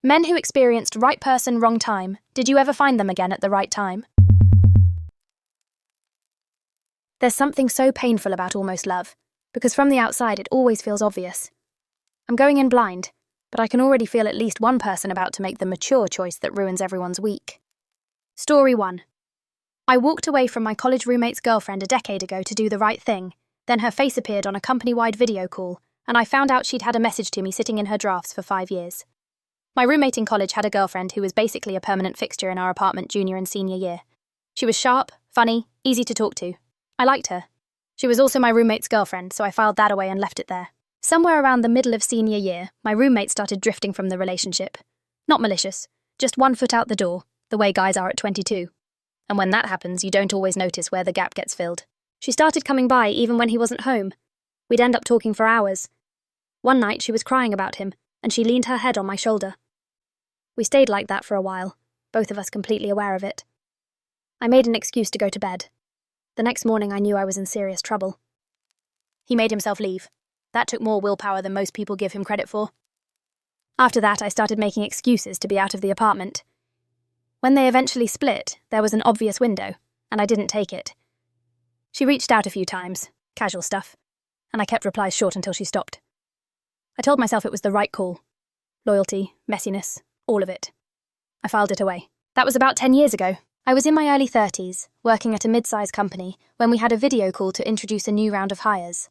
Men who experienced right person, wrong time. Did you ever find them again at the right time? There's something so painful about almost love, because from the outside it always feels obvious. I'm going in blind, but I can already feel at least one person about to make the mature choice that ruins everyone's week. Story 1. I walked away from my college roommate's girlfriend a decade ago to do the right thing. Then her face appeared on a company-wide video call, and I found out she'd had a message to me sitting in her drafts for 5 years. My roommate in college had a girlfriend who was basically a permanent fixture in our apartment junior and senior year. She was sharp, funny, easy to talk to. I liked her. She was also my roommate's girlfriend, so I filed that away and left it there. Somewhere around the middle of senior year, my roommate started drifting from the relationship. Not malicious, just 1 foot out the door, the way guys are at 22. And when that happens, you don't always notice where the gap gets filled. She started coming by even when he wasn't home. We'd end up talking for hours. One night she was crying about him, and she leaned her head on my shoulder. We stayed like that for a while, both of us completely aware of it. I made an excuse to go to bed. The next morning I knew I was in serious trouble. He made himself leave. That took more willpower than most people give him credit for. After that, I started making excuses to be out of the apartment. When they eventually split, there was an obvious window, and I didn't take it. She reached out a few times, casual stuff, and I kept replies short until she stopped. I told myself it was the right call. Loyalty, messiness, all of it. I filed it away. That was about 10 years ago. I was in my early 30s, working at a mid-sized company, when we had a video call to introduce a new round of hires.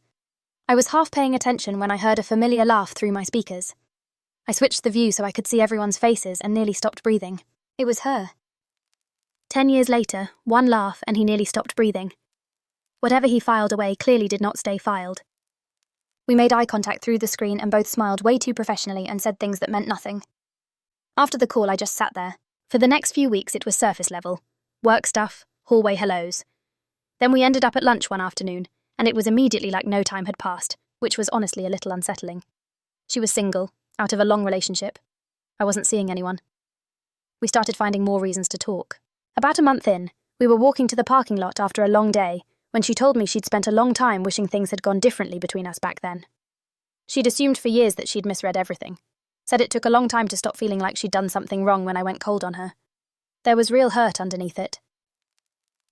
I was half paying attention when I heard a familiar laugh through my speakers. I switched the view so I could see everyone's faces and nearly stopped breathing. It was her. 10 years later, one laugh and he nearly stopped breathing. Whatever he filed away clearly did not stay filed. We made eye contact through the screen and both smiled way too professionally and said things that meant nothing. After the call, I just sat there. For the next few weeks, it was surface level. Work stuff, hallway hellos. Then we ended up at lunch one afternoon, and it was immediately like no time had passed, which was honestly a little unsettling. She was single, out of a long relationship. I wasn't seeing anyone. We started finding more reasons to talk. About a month in, we were walking to the parking lot after a long day, when she told me she'd spent a long time wishing things had gone differently between us back then. She'd assumed for years that she'd misread everything. Said it took a long time to stop feeling like she'd done something wrong when I went cold on her. There was real hurt underneath it.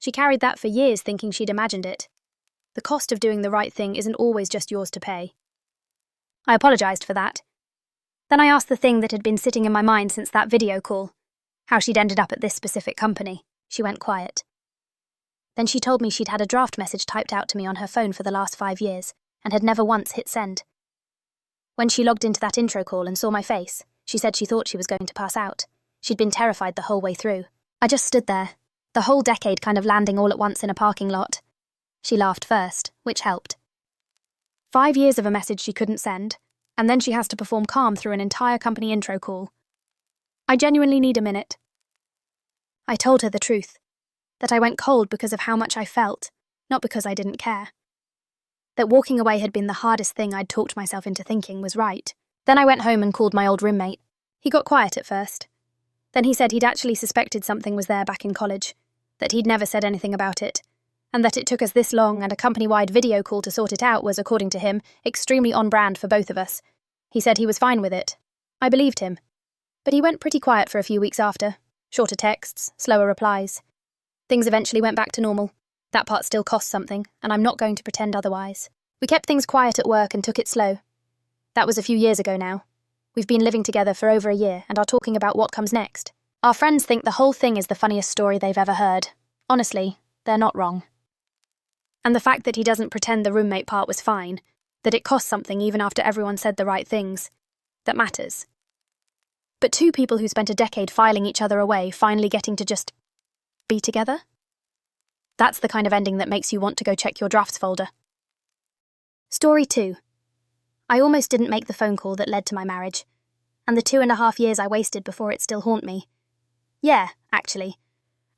She carried that for years thinking she'd imagined it. The cost of doing the right thing isn't always just yours to pay. I apologised for that. Then I asked the thing that had been sitting in my mind since that video call, how she'd ended up at this specific company. She went quiet. Then she told me she'd had a draft message typed out to me on her phone for the last 5 years, and had never once hit send. When she logged into that intro call and saw my face, she said she thought she was going to pass out. She'd been terrified the whole way through. I just stood there, the whole decade kind of landing all at once in a parking lot. She laughed first, which helped. 5 years of a message she couldn't send, and then she has to perform calm through an entire company intro call. I genuinely need a minute. I told her the truth, that I went cold because of how much I felt, not because I didn't care. That walking away had been the hardest thing I'd talked myself into thinking was right. Then I went home and called my old roommate. He got quiet at first. Then he said he'd actually suspected something was there back in college, that he'd never said anything about it, and that it took us this long and a company-wide video call to sort it out was, according to him, extremely on-brand for both of us. He said he was fine with it. I believed him. But he went pretty quiet for a few weeks after. Shorter texts, slower replies. Things eventually went back to normal. That part still costs something, and I'm not going to pretend otherwise. We kept things quiet at work and took it slow. That was a few years ago now. We've been living together for over a year and are talking about what comes next. Our friends think the whole thing is the funniest story they've ever heard. Honestly, they're not wrong. And the fact that he doesn't pretend the roommate part was fine, that it cost something even after everyone said the right things, that matters. But two people who spent a decade filing each other away finally getting to just be together? That's the kind of ending that makes you want to go check your drafts folder. Story 2. I almost didn't make the phone call that led to my marriage, and the 2.5 years I wasted before it still haunt me. Yeah, actually.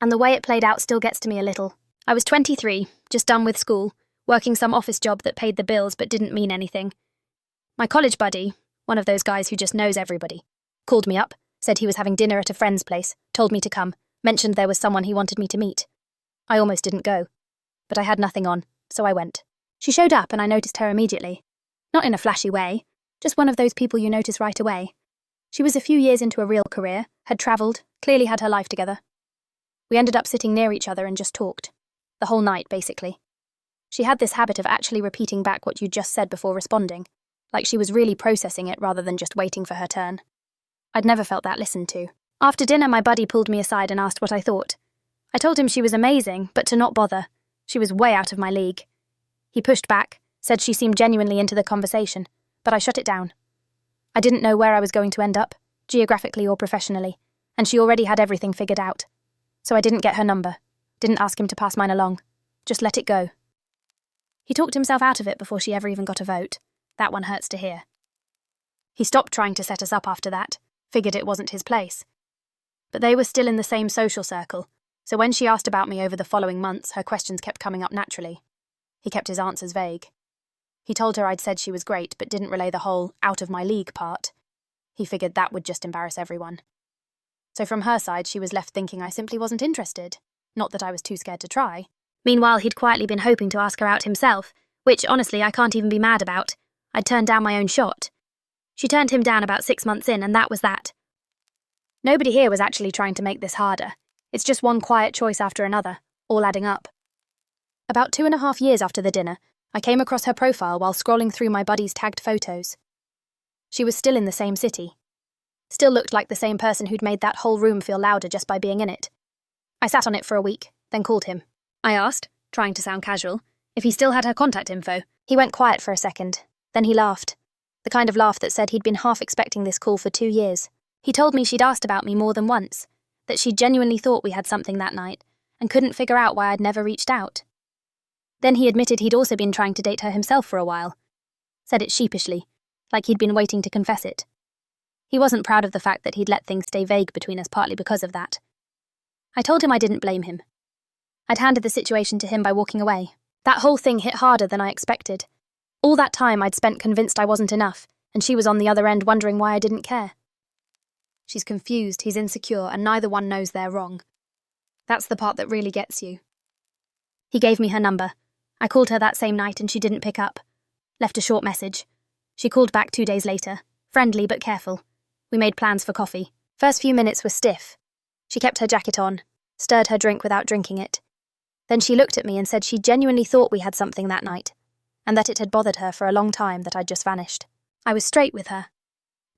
And the way it played out still gets to me a little. I was 23, just done with school, working some office job that paid the bills but didn't mean anything. My college buddy, one of those guys who just knows everybody, called me up, said he was having dinner at a friend's place, told me to come, mentioned there was someone he wanted me to meet. I almost didn't go, but I had nothing on, so I went. She showed up and I noticed her immediately. Not in a flashy way, just one of those people you notice right away. She was a few years into a real career, had travelled, clearly had her life together. We ended up sitting near each other and just talked. The whole night, basically. She had this habit of actually repeating back what you just said before responding, like she was really processing it rather than just waiting for her turn. I'd never felt that listened to. After dinner, my buddy pulled me aside and asked what I thought. I told him she was amazing, but to not bother. She was way out of my league. He pushed back, said she seemed genuinely into the conversation, but I shut it down. I didn't know where I was going to end up, geographically or professionally, and she already had everything figured out. So I didn't get her number, didn't ask him to pass mine along, just let it go. He talked himself out of it before she ever even got a vote. That one hurts to hear. He stopped trying to set us up after that, figured it wasn't his place. But they were still in the same social circle, so when she asked about me over the following months, her questions kept coming up naturally. He kept his answers vague. He told her I'd said she was great, but didn't relay the whole out of my league part. He figured that would just embarrass everyone. So from her side, she was left thinking I simply wasn't interested, not that I was too scared to try. Meanwhile, he'd quietly been hoping to ask her out himself, which, honestly, I can't even be mad about. I'd turned down my own shot. She turned him down about 6 months in, and that was that. Nobody here was actually trying to make this harder. It's just one quiet choice after another, all adding up. About 2.5 years after the dinner, I came across her profile while scrolling through my buddy's tagged photos. She was still in the same city. Still looked like the same person who'd made that whole room feel louder just by being in it. I sat on it for a week, then called him. I asked, trying to sound casual, if he still had her contact info. He went quiet for a second, then he laughed. The kind of laugh that said he'd been half expecting this call for 2 years. He told me she'd asked about me more than once, that she genuinely thought we had something that night, and couldn't figure out why I'd never reached out. Then he admitted he'd also been trying to date her himself for a while. Said it sheepishly, like he'd been waiting to confess it. He wasn't proud of the fact that he'd let things stay vague between us partly because of that. I told him I didn't blame him. I'd handed the situation to him by walking away. That whole thing hit harder than I expected. All that time I'd spent convinced I wasn't enough, and she was on the other end wondering why I didn't care. She's confused, he's insecure, and neither one knows they're wrong. That's the part that really gets you. He gave me her number. I called her that same night and she didn't pick up. Left a short message. She called back 2 days later, friendly but careful. We made plans for coffee. First few minutes were stiff. She kept her jacket on, stirred her drink without drinking it. Then she looked at me and said she genuinely thought we had something that night, and that it had bothered her for a long time that I'd just vanished. I was straight with her.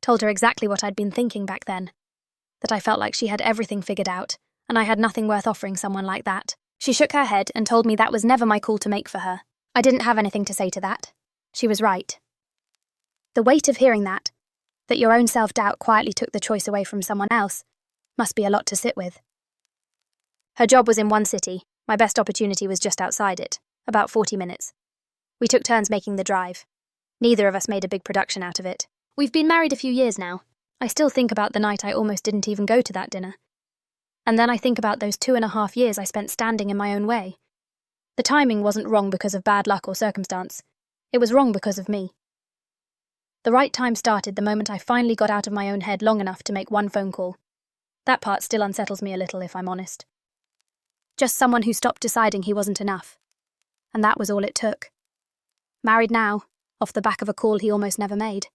Told her exactly what I'd been thinking back then. That I felt like she had everything figured out, and I had nothing worth offering someone like that. She shook her head and told me that was never my call to make for her. I didn't have anything to say to that. She was right. The weight of hearing that your own self-doubt quietly took the choice away from someone else, must be a lot to sit with. Her job was in one city. My best opportunity was just outside it, about 40 minutes. We took turns making the drive. Neither of us made a big production out of it. We've been married a few years now. I still think about the night I almost didn't even go to that dinner. And then I think about those 2.5 years I spent standing in my own way. The timing wasn't wrong because of bad luck or circumstance. It was wrong because of me. The right time started the moment I finally got out of my own head long enough to make one phone call. That part still unsettles me a little, if I'm honest. Just someone who stopped deciding he wasn't enough. And that was all it took. Married now, off the back of a call he almost never made.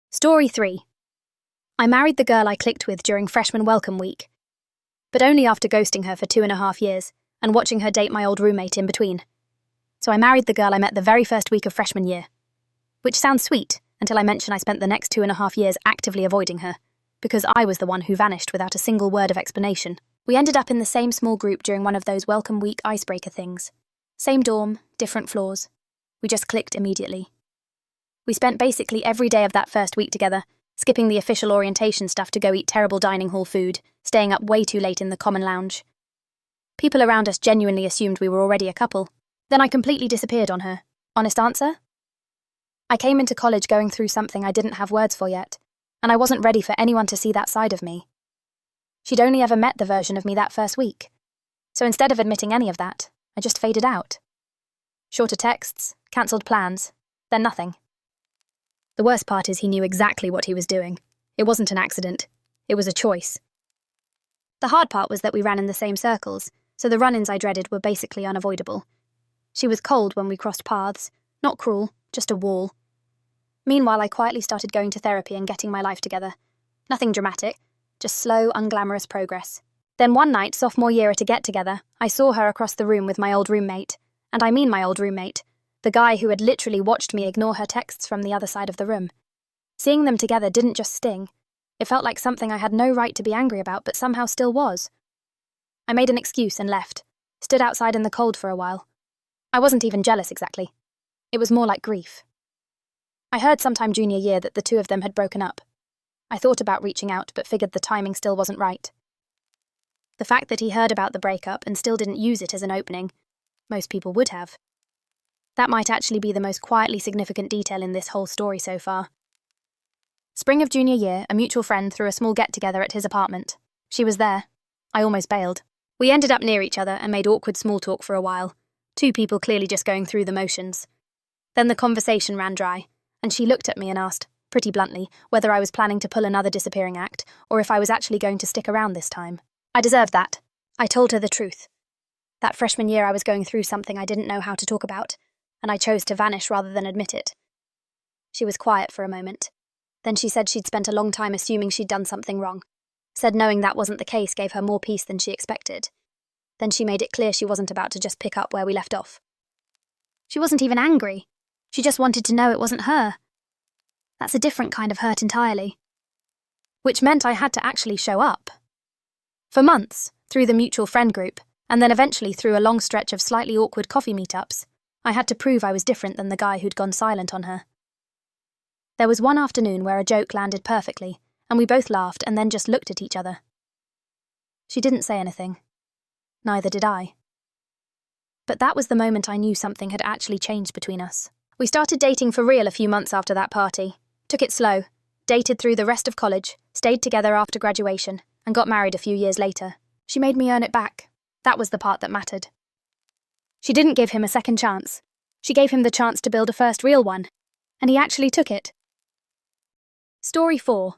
Story 3. I married the girl I clicked with during freshman welcome week. But only after ghosting her for 2.5 years, and watching her date my old roommate in between. So I married the girl I met the very first week of freshman year. Which sounds sweet, until I mention I spent the next 2.5 years actively avoiding her, because I was the one who vanished without a single word of explanation. We ended up in the same small group during one of those welcome week icebreaker things. Same dorm, different floors. We just clicked immediately. We spent basically every day of that first week together, skipping the official orientation stuff to go eat terrible dining hall food, staying up way too late in the common lounge. People around us genuinely assumed we were already a couple. Then I completely disappeared on her. Honest answer? I came into college going through something I didn't have words for yet, and I wasn't ready for anyone to see that side of me. She'd only ever met the version of me that first week. So instead of admitting any of that, I just faded out. Shorter texts, cancelled plans, then nothing. The worst part is he knew exactly what he was doing. It wasn't an accident. It was a choice. The hard part was that we ran in the same circles, so the run-ins I dreaded were basically unavoidable. She was cold when we crossed paths, not cruel, just a wall. Meanwhile, I quietly started going to therapy and getting my life together. Nothing dramatic, just slow, unglamorous progress. Then one night, sophomore year at a get-together, I saw her across the room with my old roommate. And I mean my old roommate, the guy who had literally watched me ignore her texts from the other side of the room. Seeing them together didn't just sting. It felt like something I had no right to be angry about, but somehow still was. I made an excuse and left, stood outside in the cold for a while. I wasn't even jealous exactly. It was more like grief. I heard sometime junior year that the two of them had broken up. I thought about reaching out, but figured the timing still wasn't right. The fact that he heard about the breakup and still didn't use it as an opening, most people would have. That might actually be the most quietly significant detail in this whole story so far. Spring of junior year, a mutual friend threw a small get-together at his apartment. She was there. I almost bailed. We ended up near each other and made awkward small talk for a while. Two people clearly just going through the motions. Then the conversation ran dry, and she looked at me and asked, pretty bluntly, whether I was planning to pull another disappearing act, or if I was actually going to stick around this time. I deserved that. I told her the truth. That freshman year I was going through something I didn't know how to talk about, and I chose to vanish rather than admit it. She was quiet for a moment. Then she said she'd spent a long time assuming she'd done something wrong. Said knowing that wasn't the case gave her more peace than she expected. Then she made it clear she wasn't about to just pick up where we left off. She wasn't even angry. She just wanted to know it wasn't her. That's a different kind of hurt entirely. Which meant I had to actually show up. For months, through the mutual friend group, and then eventually through a long stretch of slightly awkward coffee meetups, I had to prove I was different than the guy who'd gone silent on her. There was one afternoon where a joke landed perfectly, and we both laughed and then just looked at each other. She didn't say anything. Neither did I. But that was the moment I knew something had actually changed between us. We started dating for real a few months after that party. Took it slow, dated through the rest of college, stayed together after graduation, and got married a few years later. She made me earn it back. That was the part that mattered. She didn't give him a second chance. She gave him the chance to build a first real one, and he actually took it. Story 4.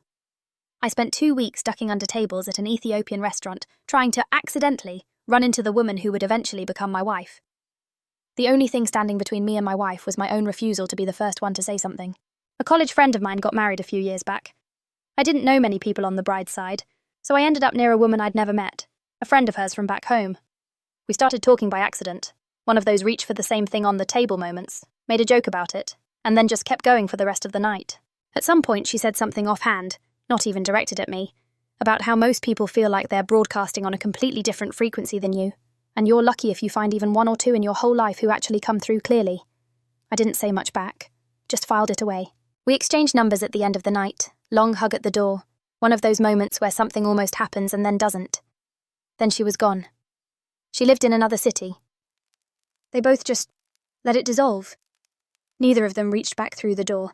I spent 2 weeks ducking under tables at an Ethiopian restaurant, trying to accidentally run into the woman who would eventually become my wife. The only thing standing between me and my wife was my own refusal to be the first one to say something. A college friend of mine got married a few years back. I didn't know many people on the bride's side, so I ended up near a woman I'd never met, a friend of hers from back home. We started talking by accident, one of those reach for the same thing on the table moments, made a joke about it, and then just kept going for the rest of the night. At some point she said something offhand, not even directed at me, about how most people feel like they're broadcasting on a completely different frequency than you, and you're lucky if you find even one or two in your whole life who actually come through clearly. I didn't say much back, just filed it away. We exchanged numbers at the end of the night, long hug at the door, one of those moments where something almost happens and then doesn't. Then she was gone. She lived in another city. They both just let it dissolve. Neither of them reached back through the door.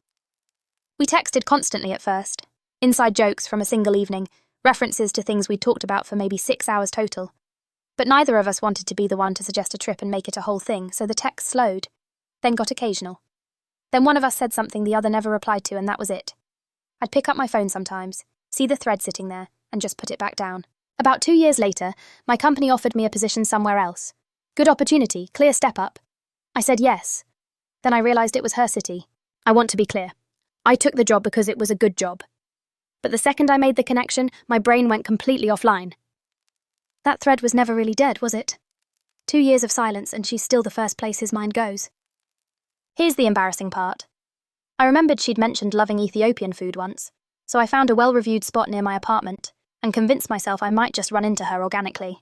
We texted constantly at first, inside jokes from a single evening, references to things we'd talked about for maybe 6 hours total. But neither of us wanted to be the one to suggest a trip and make it a whole thing, so the text slowed, then got occasional. Then one of us said something the other never replied to, and that was it. I'd pick up my phone sometimes, see the thread sitting there, and just put it back down. About 2 years later, my company offered me a position somewhere else. Good opportunity, clear step up. I said yes. Then I realised it was her city. I want to be clear. I took the job because it was a good job. But the second I made the connection, my brain went completely offline. That thread was never really dead, was it? 2 years of silence and she's still the first place his mind goes. Here's the embarrassing part. I remembered she'd mentioned loving Ethiopian food once, so I found a well-reviewed spot near my apartment and convinced myself I might just run into her organically.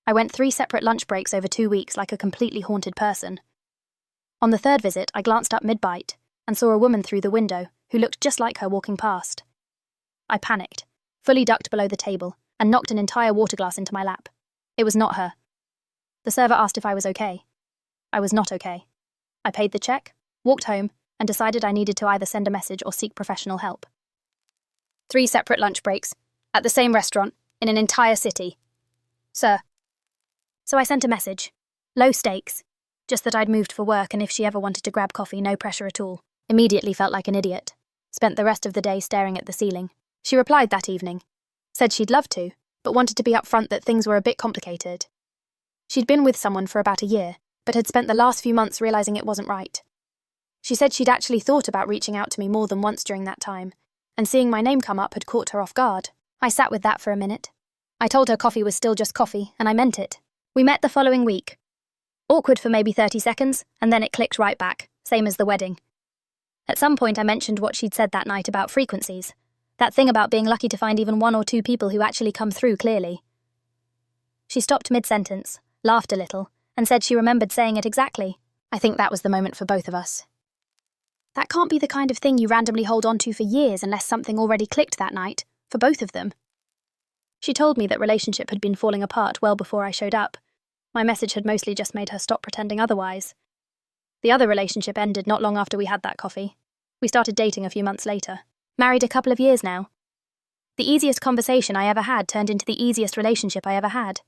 I went 3 separate lunch breaks over 2 weeks like a completely haunted person. On the third visit, I glanced up mid-bite and saw a woman through the window who looked just like her walking past. I panicked, fully ducked below the table, and knocked an entire water glass into my lap. It was not her. The server asked if I was okay. I was not okay. I paid the check, walked home, and decided I needed to either send a message or seek professional help. 3 separate lunch breaks, at the same restaurant, in an entire city. Sir. So I sent a message. Low stakes. Just that I'd moved for work and if she ever wanted to grab coffee, no pressure at all. Immediately felt like an idiot. Spent the rest of the day staring at the ceiling. She replied that evening. Said she'd love to, but wanted to be upfront that things were a bit complicated. She'd been with someone for about a year, but had spent the last few months realising it wasn't right. She said she'd actually thought about reaching out to me more than once during that time, and seeing my name come up had caught her off guard. I sat with that for a minute. I told her coffee was still just coffee, and I meant it. We met the following week. Awkward for maybe 30 seconds, and then it clicked right back, same as the wedding. At some point I mentioned what she'd said that night about frequencies, that thing about being lucky to find even 1 or 2 people who actually come through clearly. She stopped mid-sentence, laughed a little, and said she remembered saying it exactly. I think that was the moment for both of us. That can't be the kind of thing you randomly hold on to for years unless something already clicked that night, for both of them. She told me that relationship had been falling apart well before I showed up. My message had mostly just made her stop pretending otherwise. The other relationship ended not long after we had that coffee. We started dating a few months later. Married a couple of years now. The easiest conversation I ever had turned into the easiest relationship I ever had.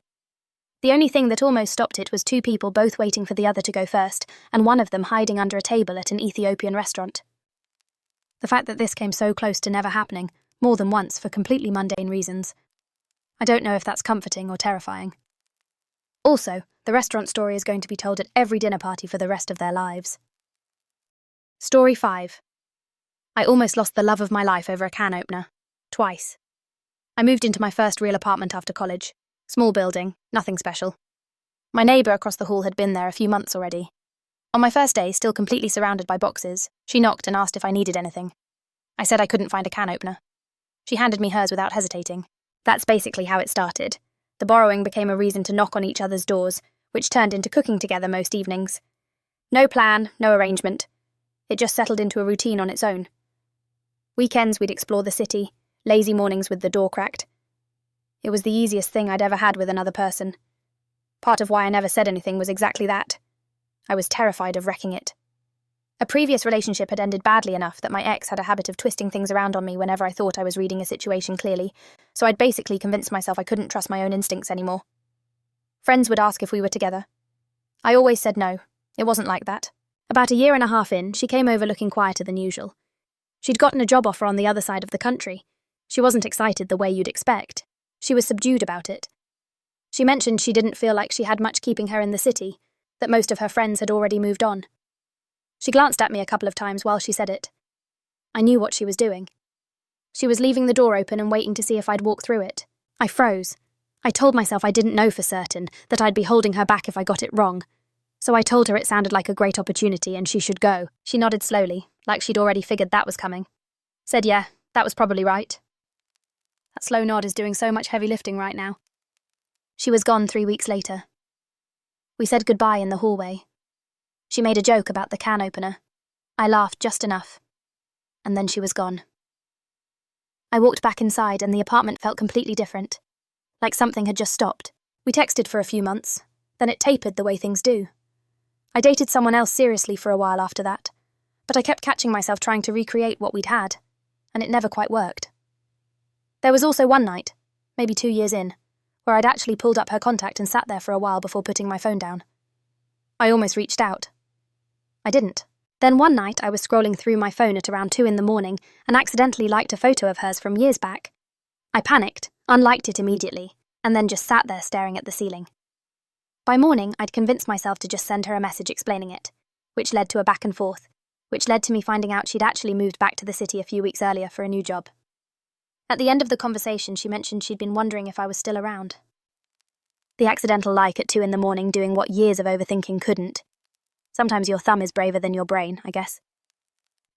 The only thing that almost stopped it was 2 people both waiting for the other to go first, and one of them hiding under a table at an Ethiopian restaurant. The fact that this came so close to never happening, more than once for completely mundane reasons. I don't know if that's comforting or terrifying. Also, the restaurant story is going to be told at every dinner party for the rest of their lives. Story 5. I almost lost the love of my life over a can opener. Twice. I moved into my first real apartment after college. Small building, nothing special. My neighbour across the hall had been there a few months already. On my first day, still completely surrounded by boxes, she knocked and asked if I needed anything. I said I couldn't find a can opener. She handed me hers without hesitating. That's basically how it started. The borrowing became a reason to knock on each other's doors, which turned into cooking together most evenings. No plan, no arrangement. It just settled into a routine on its own. Weekends we'd explore the city, lazy mornings with the door cracked. It was the easiest thing I'd ever had with another person. Part of why I never said anything was exactly that. I was terrified of wrecking it. A previous relationship had ended badly enough that my ex had a habit of twisting things around on me whenever I thought I was reading a situation clearly, so I'd basically convinced myself I couldn't trust my own instincts anymore. Friends would ask if we were together. I always said no. It wasn't like that. About 1.5 years in, she came over looking quieter than usual. She'd gotten a job offer on the other side of the country. She wasn't excited the way you'd expect. She was subdued about it. She mentioned she didn't feel like she had much keeping her in the city, that most of her friends had already moved on. She glanced at me a couple of times while she said it. I knew what she was doing. She was leaving the door open and waiting to see if I'd walk through it. I froze. I told myself I didn't know for certain, that I'd be holding her back if I got it wrong. So I told her it sounded like a great opportunity and she should go. She nodded slowly, like she'd already figured that was coming. Said yeah, that was probably right. That slow nod is doing so much heavy lifting right now. She was gone 3 weeks later. We said goodbye in the hallway. She made a joke about the can opener. I laughed just enough. And then she was gone. I walked back inside and the apartment felt completely different. Like something had just stopped. We texted for a few months. Then it tapered the way things do. I dated someone else seriously for a while after that. But I kept catching myself trying to recreate what we'd had. And it never quite worked. There was also one night, maybe 2 years in, where I'd actually pulled up her contact and sat there for a while before putting my phone down. I almost reached out. I didn't. Then one night I was scrolling through my phone at around 2 a.m. and accidentally liked a photo of hers from years back. I panicked, unliked it immediately, and then just sat there staring at the ceiling. By morning, I'd convinced myself to just send her a message explaining it, which led to a back and forth, which led to me finding out she'd actually moved back to the city a few weeks earlier for a new job. At the end of the conversation, she mentioned she'd been wondering if I was still around. The accidental like at 2 a.m. doing what years of overthinking couldn't. Sometimes your thumb is braver than your brain, I guess.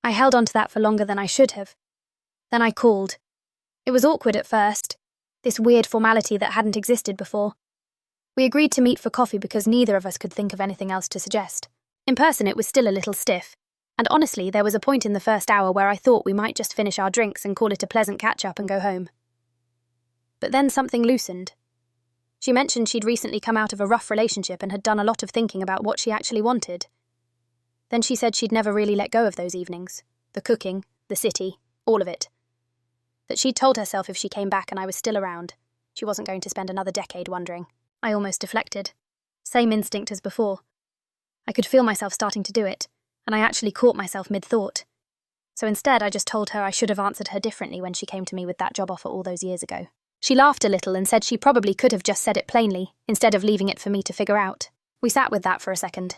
I held on to that for longer than I should have. Then I called. It was awkward at first, this weird formality that hadn't existed before. We agreed to meet for coffee because neither of us could think of anything else to suggest. In person it was still a little stiff, and honestly there was a point in the first hour where I thought we might just finish our drinks and call it a pleasant catch-up and go home. But then something loosened. She mentioned she'd recently come out of a rough relationship and had done a lot of thinking about what she actually wanted. Then she said she'd never really let go of those evenings. The cooking, the city, all of it. That she'd told herself if she came back and I was still around, she wasn't going to spend another decade wondering. I almost deflected. Same instinct as before. I could feel myself starting to do it, and I actually caught myself mid-thought. So instead I just told her I should have answered her differently when she came to me with that job offer all those years ago. She laughed a little and said she probably could have just said it plainly, instead of leaving it for me to figure out. We sat with that for a second.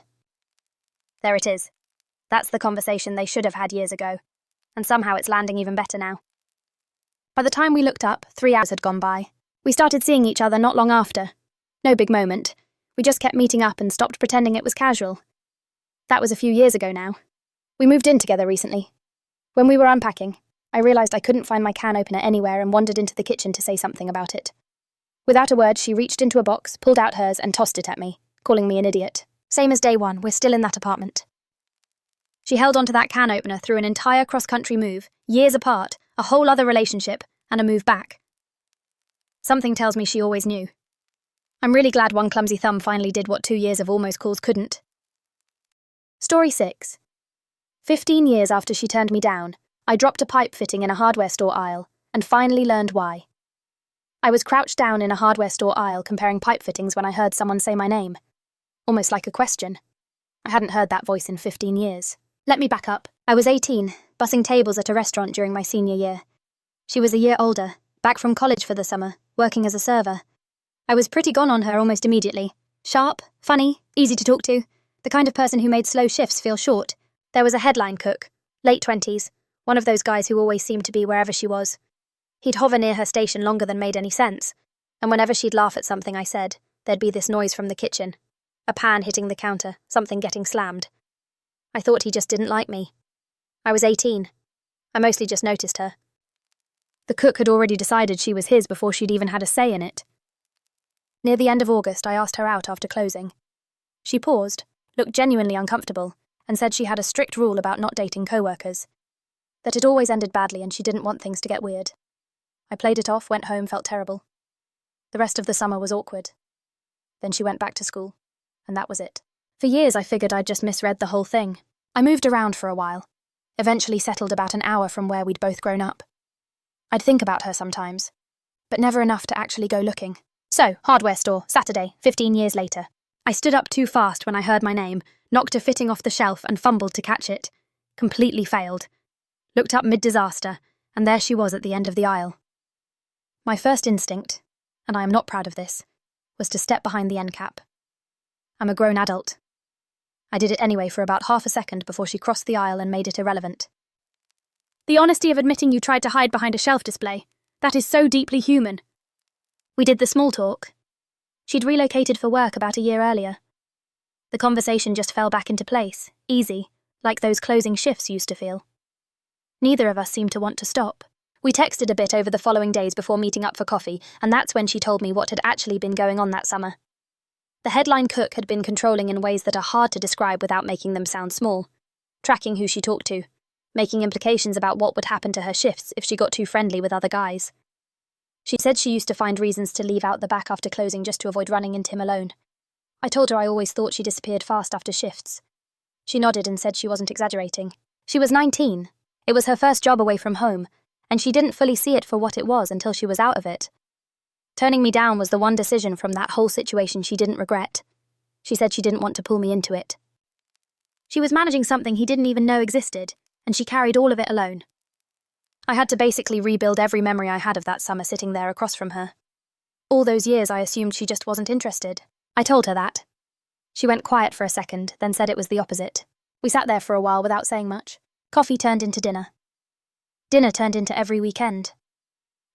There it is. That's the conversation they should have had years ago, and somehow it's landing even better now. By the time we looked up, 3 hours had gone by. We started seeing each other not long after. No big moment. We just kept meeting up and stopped pretending it was casual. That was a few years ago now. We moved in together recently. When we were unpacking, I realised I couldn't find my can opener anywhere and wandered into the kitchen to say something about it. Without a word, she reached into a box, pulled out hers, and tossed it at me, calling me an idiot. Same as day one, we're still in that apartment. She held onto that can opener through an entire cross-country move, years apart, a whole other relationship, and a move back. Something tells me she always knew. I'm really glad one clumsy thumb finally did what 2 years of almost calls couldn't. Story 6. 15 years after she turned me down, I dropped a pipe fitting in a hardware store aisle, and finally learned why. I was crouched down in a hardware store aisle comparing pipe fittings when I heard someone say my name. Almost like a question. I hadn't heard that voice in 15 years. Let me back up. I was 18, bussing tables at a restaurant during my senior year. She was a year older, back from college for the summer, working as a server. I was pretty gone on her almost immediately. Sharp, funny, easy to talk to, the kind of person who made slow shifts feel short. There was a headline cook, late 20s, one of those guys who always seemed to be wherever she was. He'd hover near her station longer than made any sense, and whenever she'd laugh at something I said, there'd be this noise from the kitchen. A pan hitting the counter, something getting slammed. I thought he just didn't like me. I was 18. I mostly just noticed her. The cook had already decided she was his before she'd even had a say in it. Near the end of August, I asked her out after closing. She paused, looked genuinely uncomfortable, and said she had a strict rule about not dating co-workers. That it always ended badly and she didn't want things to get weird. I played it off, went home, felt terrible. The rest of the summer was awkward. Then she went back to school, and that was it. For years I figured I'd just misread the whole thing. I moved around for a while, eventually settled about an hour from where we'd both grown up. I'd think about her sometimes, but never enough to actually go looking. So, hardware store, Saturday, 15 years later. I stood up too fast when I heard my name, knocked a fitting off the shelf and fumbled to catch it. Completely failed. Looked up mid-disaster, and there she was at the end of the aisle. My first instinct, and I am not proud of this, was to step behind the end cap. I'm a grown adult. I did it anyway for about half a second before she crossed the aisle and made it irrelevant. The honesty of admitting you tried to hide behind a shelf display, that is so deeply human. We did the small talk. She'd relocated for work about a year earlier. The conversation just fell back into place, easy, like those closing shifts used to feel. Neither of us seemed to want to stop. We texted a bit over the following days before meeting up for coffee, and that's when she told me what had actually been going on that summer. The headline cook had been controlling in ways that are hard to describe without making them sound small. Tracking who she talked to, making implications about what would happen to her shifts if she got too friendly with other guys. She said she used to find reasons to leave out the back after closing just to avoid running into him alone. I told her I always thought she disappeared fast after shifts. She nodded and said she wasn't exaggerating. She was 19. It was her first job away from home, and she didn't fully see it for what it was until she was out of it. Turning me down was the one decision from that whole situation she didn't regret. She said she didn't want to pull me into it. She was managing something he didn't even know existed, and she carried all of it alone. I had to basically rebuild every memory I had of that summer sitting there across from her. All those years I assumed she just wasn't interested. I told her that. She went quiet for a second, then said it was the opposite. We sat there for a while without saying much. Coffee turned into dinner. Dinner turned into every weekend.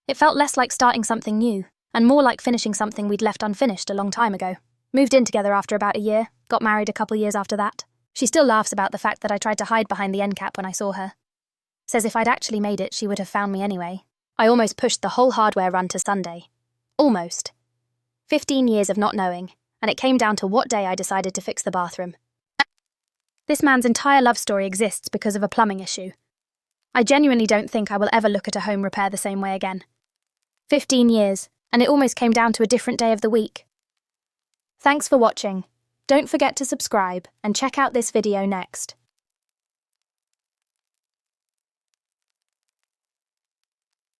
It felt less like starting something new, and more like finishing something we'd left unfinished a long time ago. Moved in together after about a year, got married a couple years after that. She still laughs about the fact that I tried to hide behind the end cap when I saw her. Says if I'd actually made it, she would have found me anyway. I almost pushed the whole hardware run to Sunday. Almost. 15 years of not knowing, and it came down to what day I decided to fix the bathroom. This man's entire love story exists because of a plumbing issue. I genuinely don't think I will ever look at a home repair the same way again. 15 years, and it almost came down to a different day of the week. Thanks for watching. Don't forget to subscribe and check out this video next.